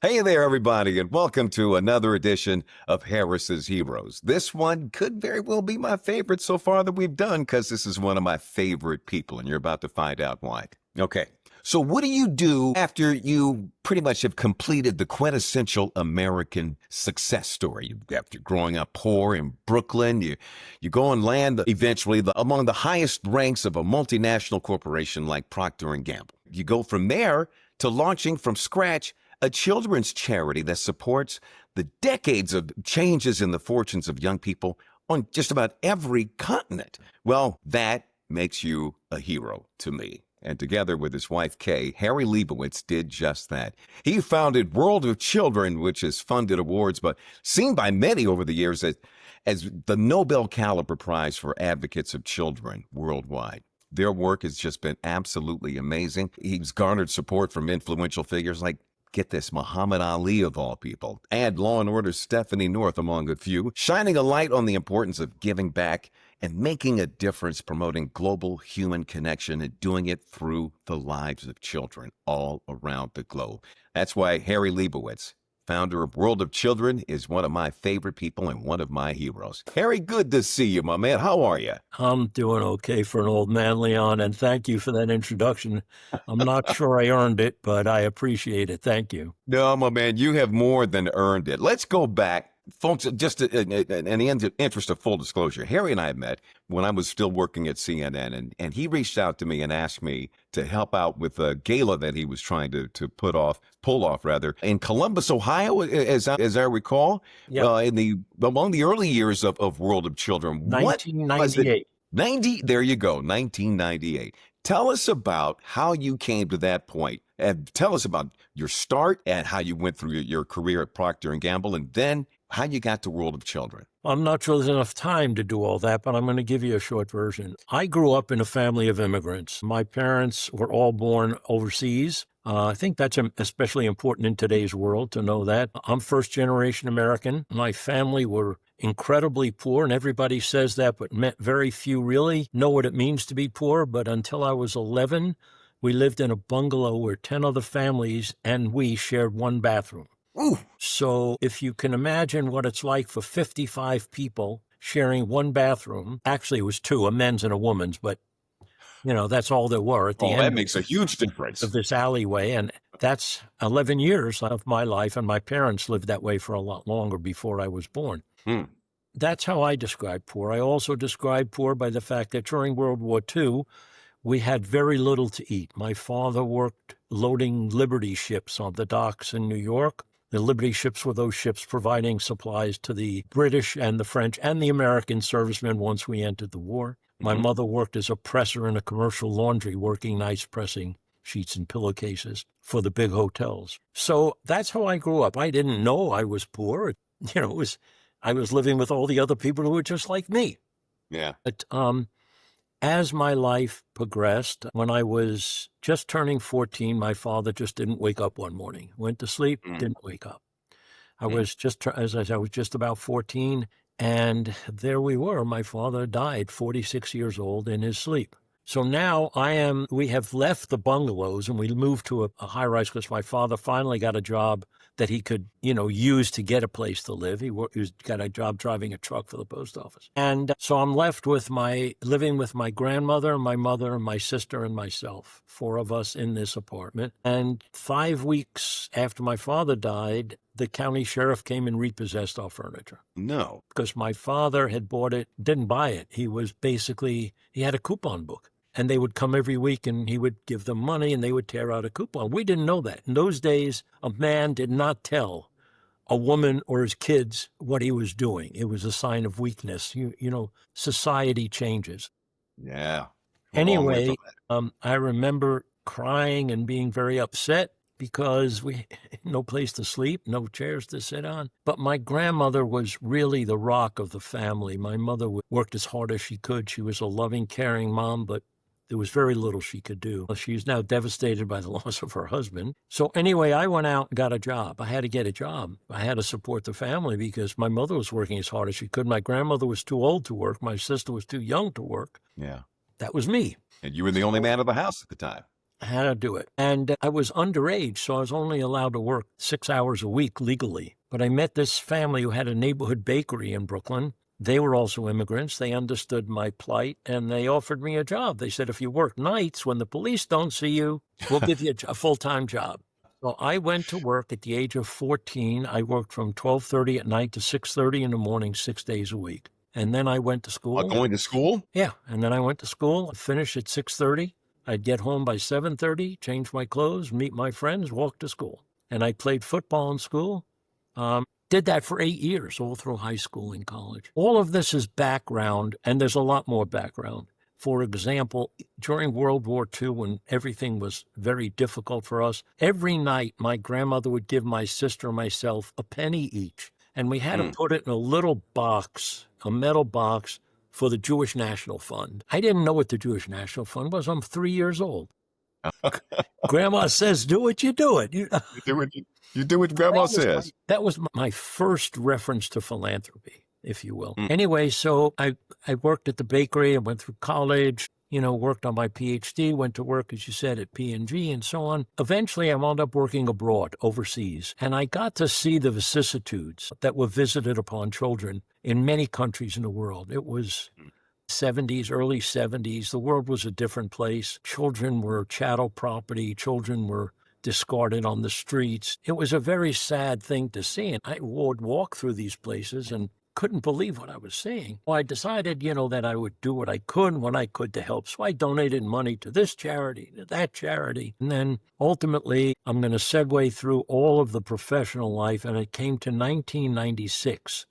Hey there, everybody, and welcome to another edition of Harris's Heroes. This one could very well be my favorite so far that we've done because this is one of my favorite people, and you're about to find out why. Okay, so what do you do after you pretty much have completed the quintessential American success story? After growing up poor in Brooklyn, you go and land eventually among the highest ranks of a multinational corporation like Procter and Gamble. You go from there to launching from scratch a children's charity that supports the decades of changes in the fortunes of young people on just about every continent. Well, that makes you a hero to me. And together with his wife, Kay, Harry Leibowitz did just that. He founded World of Children, which has funded awards, but seen by many over the years as the Nobel caliber prize for advocates of children worldwide. Their work has just been absolutely amazing. He's garnered support from influential figures like, get this, Muhammad Ali of all people, and Law and Order's Stephanie North among a few, shining a light on the importance of giving back and making a difference, promoting global human connection and doing it through the lives of children all around the globe. That's why Harry Leibowitz, founder of World of Children, is one of my favorite people and one of my heroes. Harry, good to see you, my man. How are you? I'm doing okay for an old man, Leon, and thank you for that introduction. I'm not sure I earned it, but I appreciate it. Thank you. No, my man, you have more than earned it. Let's go back. Folks, just in the interest of full disclosure, Harry and I met when I was still working at CNN, and he reached out to me and asked me to help out with a gala that he was trying to pull off in Columbus, Ohio, as I recall, Yep. Among the early years of World of Children. What was it? 1998. There you go, 1998. Tell us about how you came to that point, and tell us about your start and how you went through your career at Procter and Gamble, and then how you got to World of Children. I'm not sure there's enough time to do all that, but I'm going to give you a short version. I grew up in a family of immigrants. My parents were all born overseas. I think that's especially important in today's world to know that. I'm first generation American. My family were incredibly poor, and everybody says that, but very few really know what it means to be poor. But until I was 11, we lived in a bungalow where 10 other families and we shared one bathroom. Ooh. So if you can imagine what it's like for 55 people sharing one bathroom, actually it was two, a men's and a woman's, but that's all there were at the end. That makes a huge difference. Of this alleyway. And that's 11 years of my life. And my parents lived that way for a lot longer before I was born. That's how I describe poor. I also describe poor by the fact that during World War II, we had very little to eat. My father worked loading Liberty ships on the docks in New York. The Liberty ships were those ships providing supplies to the British and the French and the American servicemen once we entered the war. My mother worked as a presser in a commercial laundry, working nights pressing sheets and pillowcases for the big hotels. So that's how I grew up. I didn't know I was poor. I was living with all the other people who were just like me. Yeah. But as my life progressed, when I was just turning 14, my father just didn't wake up one morning. Went to sleep, didn't wake up. I was just about 14, and there we were. My father died 46 years old in his sleep. So now we have left the bungalows and we moved to a high-rise because my father finally got a job that he could, use to get a place to live. He got a job driving a truck for the post office. And so I'm left living with my grandmother, my mother, my sister, and myself, 4 of us in this apartment. And 5 weeks after my father died, the county sheriff came and repossessed our furniture. No. Because my father had bought it, didn't buy it. He had a coupon book. And they would come every week and he would give them money and they would tear out a coupon. We didn't know that. In those days, a man did not tell a woman or his kids what he was doing. It was a sign of weakness. Society changes. Yeah. Anyway, I remember crying and being very upset because we no place to sleep, no chairs to sit on. But my grandmother was really the rock of the family. My mother worked as hard as she could. She was a loving, caring mom, but there was very little she could do. She's now devastated by the loss of her husband. So anyway, I went out and got a job. I had to get a job. I had to support the family because my mother was working as hard as she could. My grandmother was too old to work. My sister was too young to work. Yeah. That was me. And you were the only man of the house at the time. how to do it. And I was underage, so I was only allowed to work 6 hours a week legally. But I met this family who had a neighborhood bakery in Brooklyn. They were also immigrants. They understood my plight, and they offered me a job. They said, if you work nights when the police don't see you, we'll give you a full-time job. So I went to work at the age of 14. I worked from 12:30 at night to 6:30 in the morning, 6 days a week. And then I went to school. Going to school? Yeah, and then I went to school, finished at 6:30. I'd get home by 7:30, change my clothes, meet my friends, walk to school. And I played football in school. Did that for 8 years, all through high school and college. All of this is background, and there's a lot more background. For example, during World War II, when everything was very difficult for us, every night my grandmother would give my sister and myself a penny each. And we had to put it in a little box, a metal box, for the Jewish National Fund. I didn't know what the Jewish National Fund was. I'm 3 years old. Grandma says, do what you do it. You do what Grandma says. That was my first reference to philanthropy, if you will. Anyway, so I worked at the bakery. I went through college, worked on my PhD, went to work, as you said, at P&G and so on. Eventually, I wound up working abroad, overseas, and I got to see the vicissitudes that were visited upon children in many countries in the world. It was 70s, early 70s. The world was a different place. Children were chattel property. Children were discarded on the streets. It was a very sad thing to see. And I would walk through these places and couldn't believe what I was seeing. Well, I decided, that I would do what I could when I could to help. So I donated money to this charity, to that charity. And then ultimately, I'm going to segue through all of the professional life. And it came to 1996.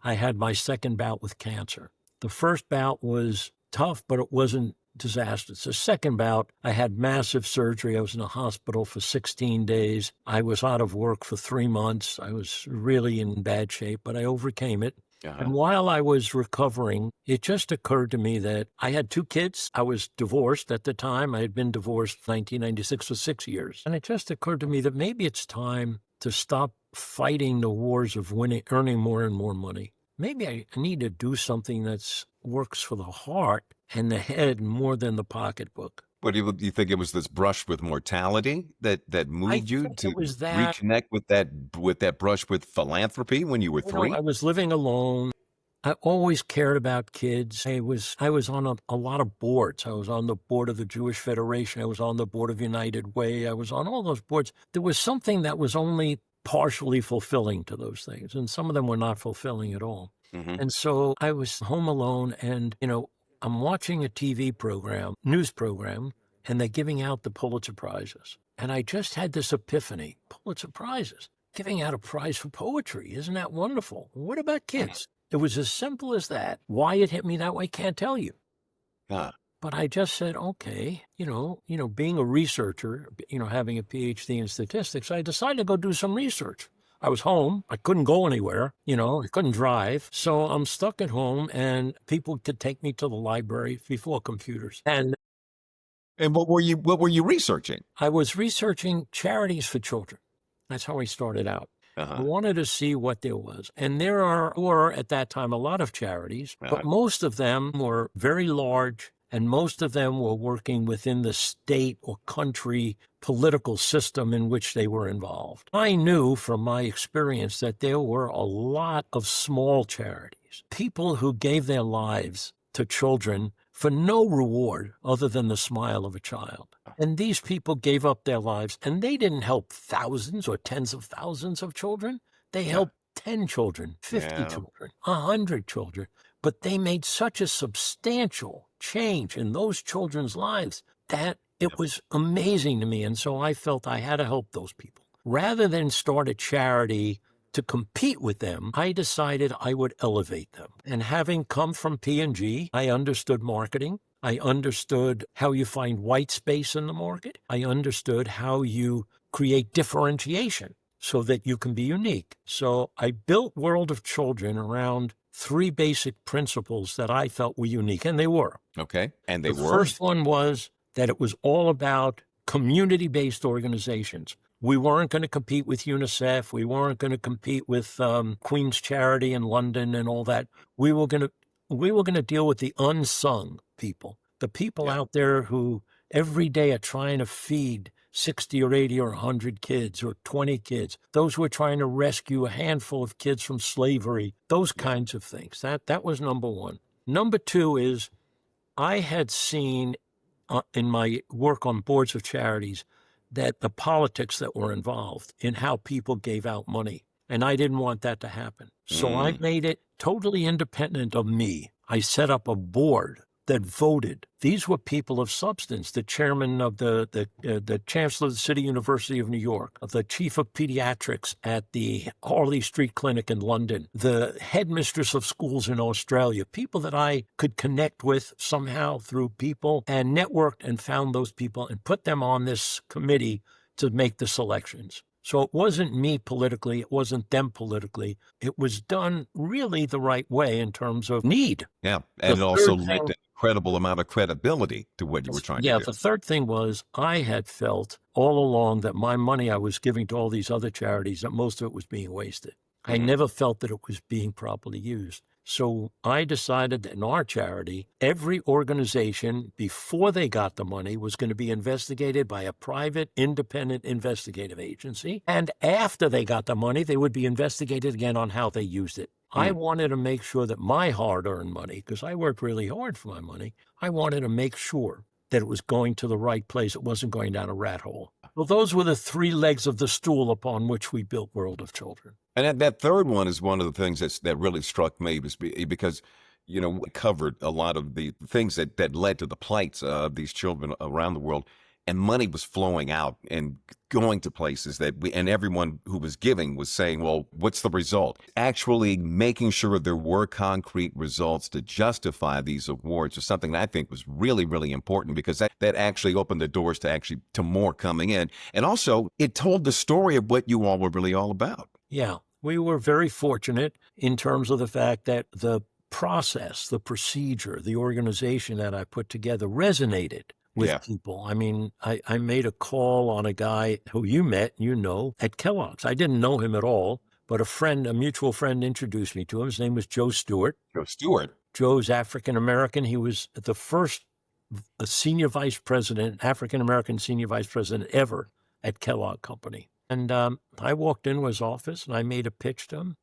I had my second bout with cancer. The first bout was tough, but it wasn't disastrous. The second bout, I had massive surgery. I was in a hospital for 16 days. I was out of work for 3 months. I was really in bad shape, but I overcame it. And while I was recovering, it just occurred to me that I had 2 kids. I was divorced at the time. I had been divorced in 1996 for 6 years. And it just occurred to me that maybe it's time to stop fighting the wars of earning more and more money. Maybe I need to do something that works for the heart and the head more than the pocketbook. What do you think it was, this brush with mortality that moved you to reconnect with that brush with philanthropy when you were 3? I was living alone. I always cared about kids. I was on a lot of boards. I was on the board of the Jewish Federation. I was on the board of United Way. I was on all those boards. There was something that was only partially fulfilling to those things, and some of them were not fulfilling at all. And so I was home alone, and, I'm watching a TV program, news program, and they're giving out the Pulitzer Prizes. And I just had this epiphany. Pulitzer Prizes, giving out a prize for poetry. Isn't that wonderful? What about kids? It was as simple as that. Why it hit me that way, can't tell you. But I just said, okay, being a researcher, having a PhD in statistics, I decided to go do some research. I was home. I couldn't go anywhere. I couldn't drive. So I'm stuck at home, and people could take me to the library before computers. And what were you researching? I was researching charities for children. That's how I started out. I wanted to see what there was. And there were at that time a lot of charities, but most of them were very large, and most of them were working within the state or country political system in which they were involved. I knew from my experience that there were a lot of small charities, people who gave their lives to children for no reward other than the smile of a child. And these people gave up their lives, and they didn't help thousands or tens of thousands of children. They helped 10 children, 50 children, 100 children. But they made such a substantial change in those children's lives that it was amazing to me. And so I felt I had to help those people. Rather than start a charity to compete with them, I decided I would elevate them. And having come from P&G, I understood marketing. I understood how you find white space in the market. I understood how you create differentiation so that you can be unique. So I built World of Children around 3 basic principles that I felt were unique, and they were. Okay, and they were? The first one was that it was all about community-based organizations. We weren't going to compete with UNICEF. We weren't going to compete with Queen's Charity in London and all that. We were going to deal with the unsung people, the people out there who every day are trying to feed 60 or 80 or 100 kids or 20 kids. Those who are trying to rescue a handful of kids from slavery, those kinds of things. That was number one. Number two is I had seen in my work on boards of charities that the politics that were involved in how people gave out money. And I didn't want that to happen. So I made it totally independent of me. I set up a board that voted. These were people of substance. The chairman of the chancellor of the City University of New York, the chief of pediatrics at the Harley Street Clinic in London, the headmistress of schools in Australia, people that I could connect with somehow through people and networked and found those people and put them on this committee to make the selections. So it wasn't me politically, it wasn't them politically. It was done really the right way in terms of need. Yeah, and it also lent an incredible amount of credibility to what you were trying to do. Yeah, the third thing was I had felt all along that my money I was giving to all these other charities, that most of it was being wasted. I never felt that it was being properly used. So I decided that in our charity, every organization, before they got the money, was going to be investigated by a private, independent investigative agency. And after they got the money, they would be investigated again on how they used it. I wanted to make sure that my hard-earned money, because I worked really hard for my money, I wanted to make sure that it was going to the right place. It wasn't going down a rat hole. Well, those were the three legs of the stool upon which we built World of Children. And that third one is one of the things that really struck me because, you know, we covered a lot of the things that led to the plights of these children around the world, and money was flowing out and going to places and everyone who was giving was saying, well, what's the result? Actually making sure there were concrete results to justify these awards was something that I think was really, really important, because that actually opened the doors to more coming in. And also it told the story of what you all were really all about. Yeah, we were very fortunate in terms of the fact that the process, the procedure, the organization that I put together resonated with people. I mean, I made a call on a guy who you met, at Kellogg's. I didn't know him at all, but a mutual friend introduced me to him. His name was Joe Stewart. Joe Stewart. Joe's African-American. He was the first senior vice president, African-American senior vice president ever at Kellogg Company. And I walked into his office and I made a pitch to him.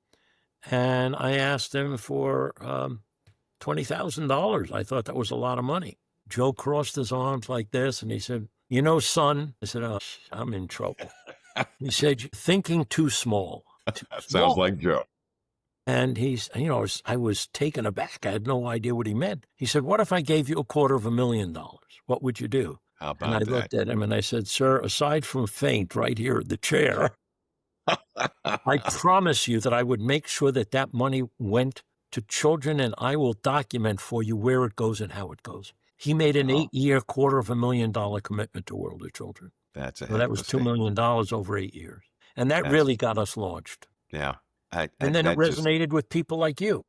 And I asked him for $20,000. I thought that was a lot of money. Joe crossed his arms like this and he said, son, I said, oh, I'm in trouble. He said, you're thinking too small. Sounds like Joe. And I was taken aback. I had no idea what he meant. He said, what if I gave you $250,000? What would you do? How about and I looked at him and I said, sir, aside from faint right here at the chair, I promise you that I would make sure that money went to children, and I will document for you where it goes and how it goes. He made an 8-year, $250,000 commitment to World of Children. That's so that was $2 million over 8 years. And that really got us launched. Yeah. And then it resonated with people like you.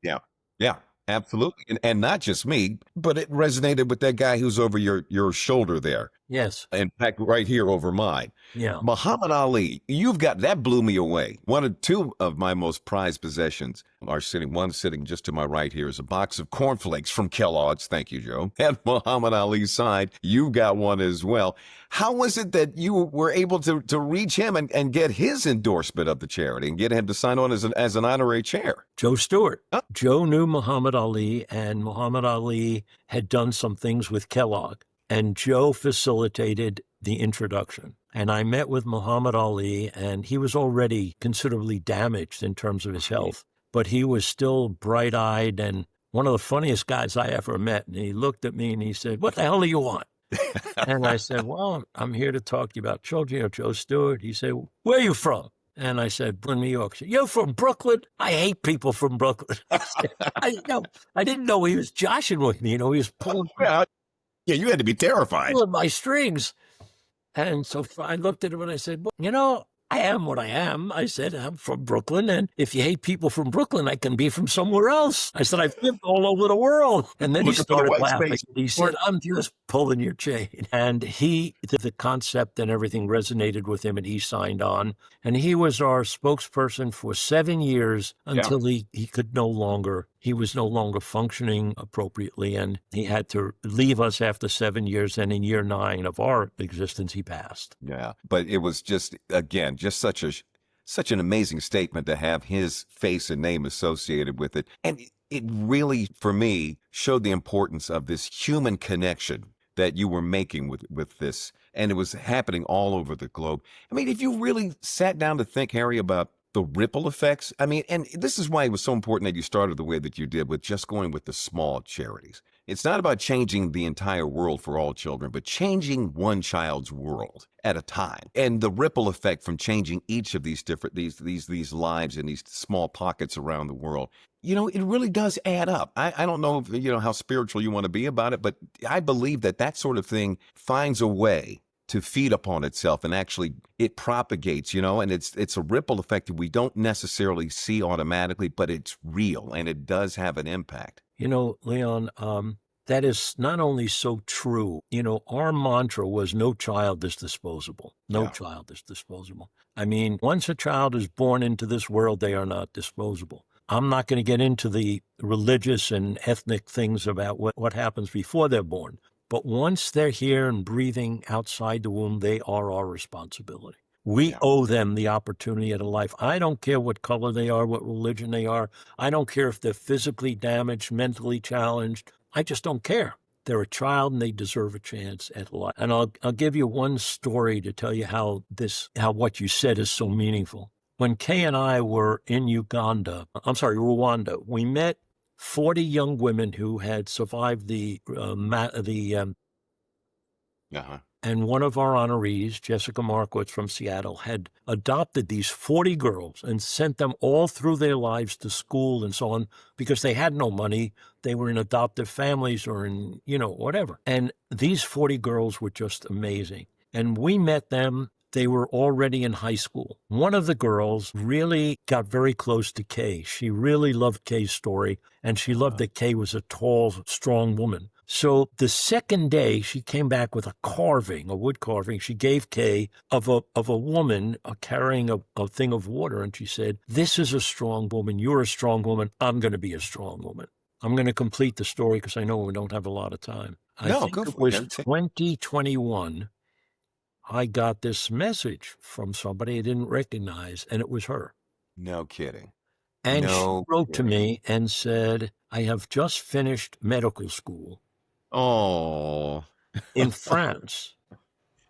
Yeah. Yeah, absolutely. And not just me, but it resonated with that guy who's over your shoulder there. Yes. In fact, right here over mine. Yeah. Muhammad Ali, that blew me away. Two of my most prized possessions are one sitting just to my right here is a box of cornflakes from Kellogg's. Thank you, Joe. At Muhammad Ali's side, you've got one as well. How was it that you were able to reach him and get his endorsement of the charity and get him to sign on as an honorary chair? Joe Stewart. Joe knew Muhammad Ali, and Muhammad Ali had done some things with Kellogg. And Joe facilitated the introduction. And I met with Muhammad Ali, and he was already considerably damaged in terms of his health, but he was still bright-eyed and one of the funniest guys I ever met. And he looked at me and he said, what the hell do you want? And I said, well, I'm here to talk to you about children. Joe Stewart. He said, where are you from? And I said, Brooklyn, New York. He said, you're from Brooklyn? I hate people from Brooklyn. I didn't know he was joshing with me. He was pulling. Yeah, you had to be terrified. Pulling my strings. And so I looked at him and I said, well, I am what I am. I said, I'm from Brooklyn. And if you hate people from Brooklyn, I can be from somewhere else. I said, I've lived all over the world. And then he started laughing. He said, I'm just pulling your chain. And the concept and everything resonated with him, and he signed on. And he was our spokesperson for 7 years until he could no longer. he was no longer functioning appropriately, and he had to leave us after 7 years, and in year 9 of our existence, he passed. Yeah. But it was just, again, just such an amazing statement to have his face and name associated with it. And it really, for me, showed the importance of this human connection that you were making with this. And it was happening all over the globe. I mean, if you really sat down to think, Harry, about the ripple effects, I mean, and this is why it was so important that you started the way that you did with just going with the small charities. It's not about changing the entire world for all children, but changing one child's world at a time. And the ripple effect from changing each of these different, these lives in these small pockets around the world, it really does add up. I don't know if, how spiritual you want to be about it, but I believe that sort of thing finds a way to feed upon itself, and actually it propagates, and it's a ripple effect that we don't necessarily see automatically, but it's real and it does have an impact. Leon, that is not only so true. Our mantra was no child is disposable. No Yeah. child is disposable. I mean, once a child is born into this world, they are not disposable. I'm not going to get into the religious and ethnic things about what happens before they're born. But once they're here and breathing outside the womb, they are our responsibility. We Yeah. owe them the opportunity at a life. I don't care what color they are, what religion they are. I don't care if they're physically damaged, mentally challenged. I just don't care. They're a child and they deserve a chance at life. And I'll give you one story to tell you how what you said is so meaningful. When Kay and I were in Rwanda, we met 40 young women who had survived and one of our honorees, Jessica Markowitz from Seattle, had adopted these 40 girls and sent them all through their lives to school and so on because they had no money. They were in adoptive families or in, whatever. And these 40 girls were just amazing. And we met them. They were already in high school. One of the girls really got very close to Kay. She really loved Kay's story, and she loved that Kay was a tall, strong woman. So the second day, she came back with a wood carving. She gave Kay of a woman carrying a thing of water, and she said, "This is a strong woman. You're a strong woman. I'm going to be a strong woman." I'm going to complete the story because I know we don't have a lot of time. I think it was 2021. I got this message from somebody I didn't recognize, and it was her. No kidding. And she wrote to me and said, "I have just finished medical school." Oh. In France.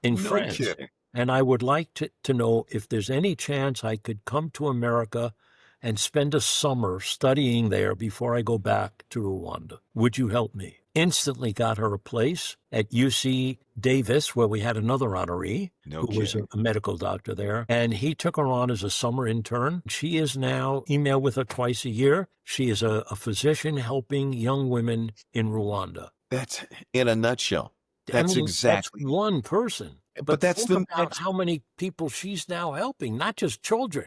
In France. Kidding. And I would like to know if there's any chance I could come to America and spend a summer studying there before I go back to Rwanda. Would you help me? Instantly got her a place at UC Davis, where we had another honoree who was a medical doctor there. And he took her on as a summer intern. She is now, email with her twice a year. She is a physician helping young women in Rwanda. That's in a nutshell. That's exactly. That's one person. But that's think about how many people she's now helping, not just children.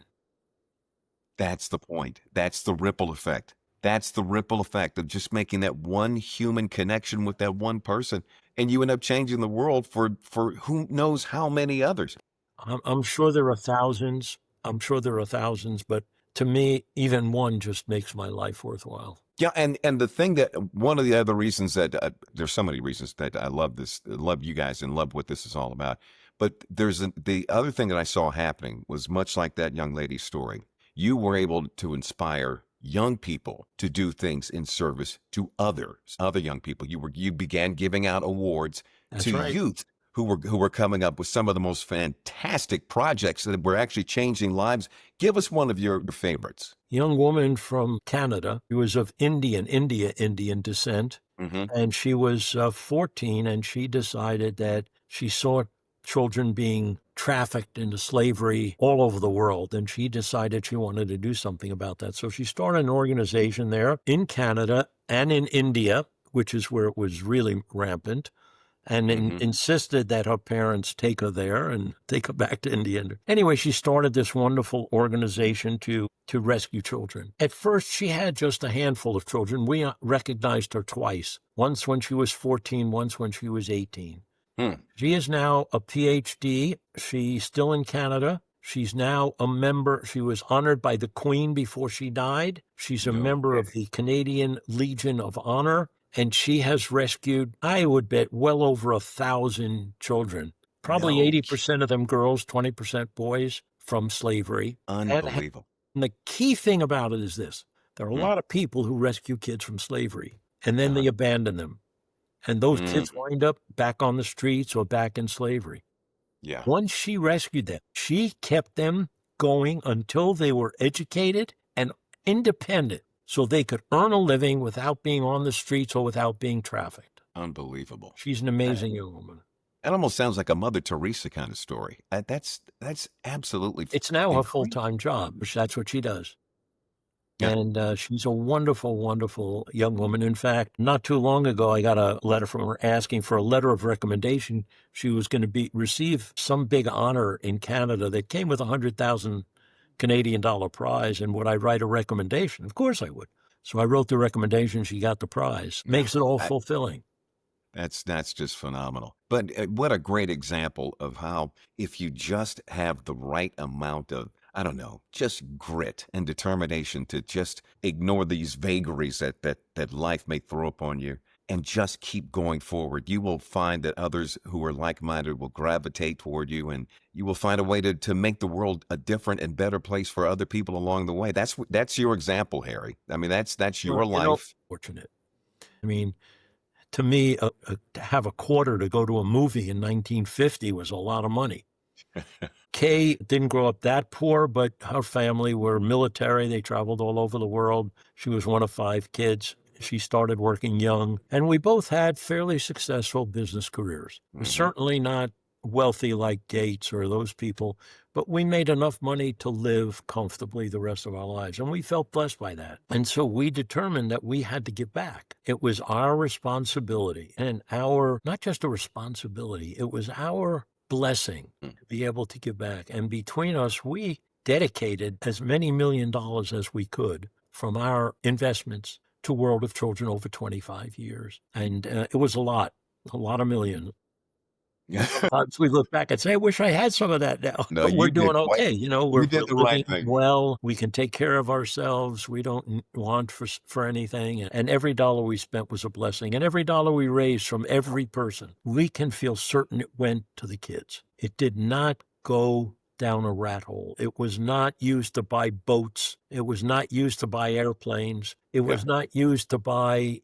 That's the point. That's the ripple effect. That's the ripple effect of just making that one human connection with that one person. And you end up changing the world for who knows how many others. I'm sure there are thousands. But to me, even one just makes my life worthwhile. Yeah, and the thing that one of the other reasons that there's so many reasons that I love you guys and love what this is all about. But the other thing that I saw happening was much like that young lady's story. You were able to inspire young people to do things in service to other young people. You began giving out awards to youth who were coming up with some of the most fantastic projects that were actually changing lives. Give us one of your favorites. Young woman from Canada. She was of Indian descent. Mm-hmm. And she was 14, and she decided that she saw children being trafficked into slavery all over the world, and she decided she wanted to do something about that. So she started an organization there in Canada and in India, which is where it was really rampant, and insisted that her parents take her there and take her back to India. Anyway, she started this wonderful organization to rescue children. At first, she had just a handful of children. We recognized her twice, once when she was 14, once when she was 18. She is now a PhD. She's still in Canada. She's now a member. She was honored by the Queen before she died. She's a No member of kidding. the Canadian Legion of Honor, and she has rescued, I would bet, well over 1,000 children, probably No 80% of them girls, 20% boys, from slavery. unbelievable. And the key thing about it is this. There are a Mm, lot of people who rescue kids from slavery, and then uh-huh. they abandon them. And those kids Mhm. wind up back on the streets or back in slavery. Yeah, Once she rescued them, she kept them going until they were educated and independent so they could earn a living without being on the streets or without being trafficked. unbelievable. She's an That amazing young woman. that almost sounds like a Mother Teresa kind of story. That's absolutely It's now her incredible. full-time job, which that's what she does. Yeah. And she's a wonderful, wonderful young woman. In fact, not too long ago, I got a letter from her asking for a letter of recommendation. She was going to receive some big honor in Canada that came with $100,000 Canadian dollar prize. And would I write a recommendation? Of course I would. So I wrote the recommendation. She got the prize. Makes it all I fulfilling. That's just phenomenal. But what a great example of how if you just have the right amount of, I don't know, just grit and determination to just ignore these vagaries that life may throw upon you and just keep going forward, you will find that others who are like-minded will gravitate toward you, and you will find a way to make the world a different and better place for other people along the way. That's your example, Harry. I mean, that's Well, your life. fortunate. I mean, to me, to have a quarter to go to a movie in 1950 was a lot of money. Kay didn't grow up that poor, but her family were military. They traveled all over the world. She was one of 5 kids. She started working young, and we both had fairly successful business careers. Mhm. Certainly not wealthy like Gates or those people, but we made enough money to live comfortably the rest of our lives, and we felt blessed by that. And so we determined that we had to give back. It was our responsibility and not just a responsibility, it was our blessing Mm. to be able to give back. And between us, we dedicated as many $1 million as we could from our investments to World of Children over 25 years. And it was a lot of millions. Sometimes we look back and say, I wish I had some of that now, No, but we're you doing did quite okay. you We're did the living right thing. well. We can take care of ourselves. We don't want for anything. And every dollar we spent was a blessing. And every dollar we raised from every person, we can feel certain it went to the kids. It did not go down a rat hole. It was not used to buy boats. It was not used to buy airplanes. It Yeah. was not used to buy,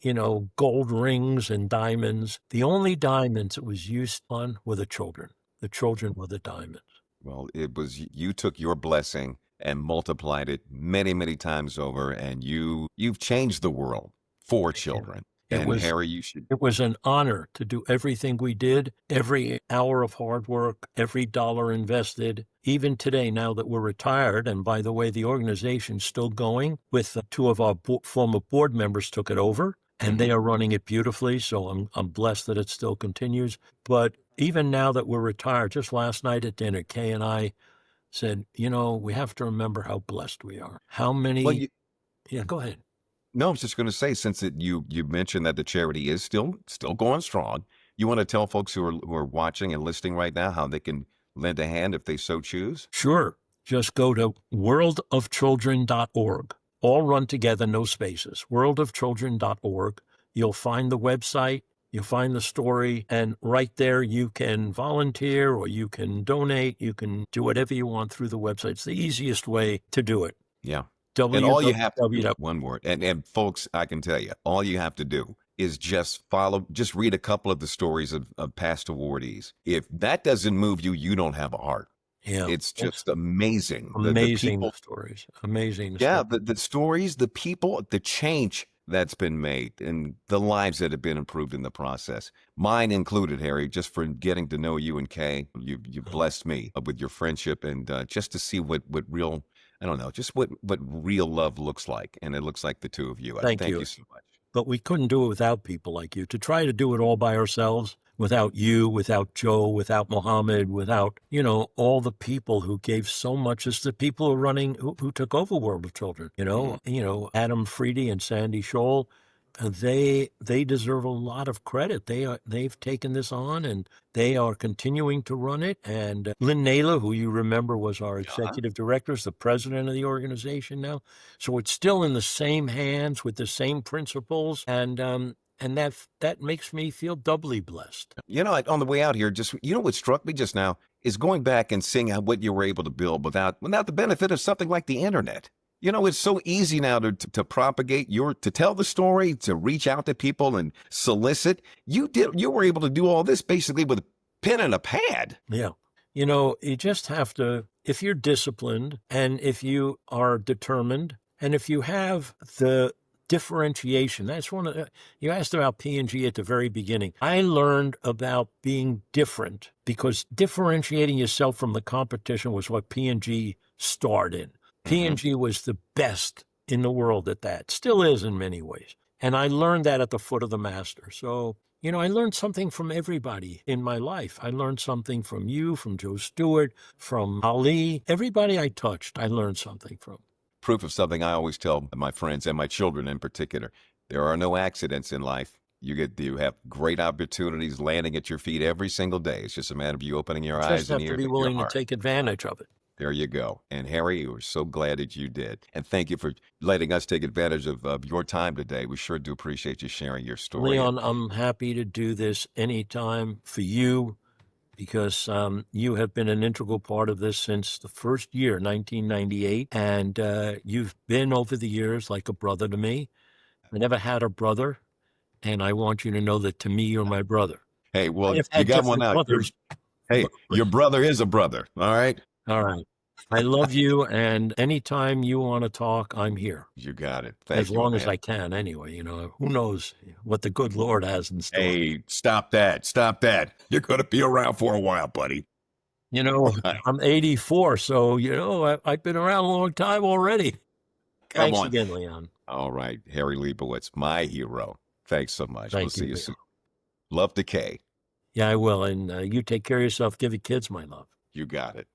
gold rings and diamonds. The only diamonds it was used on were the children. The children were the diamonds. Well, it was you took your blessing and multiplied it many, many times over, and you've changed the world for Yeah. children. It And was Harry, you should It was an honor to do everything we did, every hour of hard work, every dollar invested. Even today, now that we're retired, and by the way, the organization's still going with 2 of our former board members took it over, and they Mhm. are running it beautifully. So I'm blessed that it still continues. But even now that we're retired, just last night at dinner, Kay and I said, we have to remember how blessed we are. How Well, many? Yeah, go ahead. no, I was just going to say, since you mentioned that the charity is still going strong, you want to tell folks who are watching and listening right now how they can lend a hand if they so choose? Sure. Just go to worldofchildren.org. All run together, no spaces. Worldofchildren.org. You'll find the website, you'll find the story, and right there you can volunteer or you can donate. You can do whatever you want through the website. It's the easiest way to do it. Yeah. And all you have to do, www. one word. And folks, I can tell you, all you have to do is just read a couple of the stories of past awardees. If that doesn't move you, you don't have a heart. Yeah. It's just amazing. The Amazing people, stories. Amazing yeah, stories. the stories, the people, the change that's been made, and the lives that have been improved in the process. Mine included, Harry, just for getting to know you and Kay. You've blessed me with your friendship, and just to see what real, I don't know, just what real love looks like. And it looks like the 2 of you. I Thank thank you. you so much. But we couldn't do it without people like you. To try to do it all by ourselves, without you, without Joe, without Mohammed, without, all the people who gave so much as the people who took over World of Children, Adam Freedy and Sandy Scholl, they deserve a lot of credit. They've taken this on, and they are continuing to run it. And Lynn Naylor, who you remember was our Uh-huh. executive director, is the president of the organization now. So it's still in the same hands with the same principles, and that makes me feel doubly blessed. On the way out here, just what struck me just now is going back and seeing what you were able to build without the benefit of something like the internet. It's so easy now to propagate to tell the story, to reach out to people and solicit. You were able to do all this basically with a pen and a pad. Yeah. You just have to, if you're disciplined and if you are determined and if you have the differentiation, that's you asked about P&G at the very beginning. I learned about being different because differentiating yourself from the competition was what P&G starred in. Mm-hmm. P&G was the best in the world at that, still is in many ways. And I learned that at the foot of the master. So, I learned something from everybody in my life. I learned something from you, from Joe Stewart, from Ali. Everybody I touched, I learned something from. Proof of something I always tell my friends and my children in particular. There are no accidents in life. You have great opportunities landing at your feet every single day. It's just a matter of you opening your eyes Just and have to ears be and your willing to heart. take advantage of it. There you go. And Harry, we're so glad that you did. And thank you for letting us take advantage of your time today. We sure do appreciate you sharing your story. Leon, I'm happy to do this anytime for you because you have been an integral part of this since the first year, 1998. And you've been over the years like a brother to me. I never had a brother, and I want you to know that to me, you're my brother. Hey, I well, have you had got one different out. brothers. Hey, your brother is a brother. All right. All right. I love you, and anytime you want to talk, I'm here. You got it. As Thank you, long as man. I can, anyway. Who knows what the good Lord has in store. Hey, stop that. Stop that. You're going to be around for a while, buddy. All right. I'm 84, so, I've been around a long time already. Come Thanks on. again, Leon. All right. Harry Leibowitz, my hero. Thanks so much. We'll Thank see you, you Leon. soon. Love to Kay. Yeah, I will, and you take care of yourself. Give your kids my love. You got it.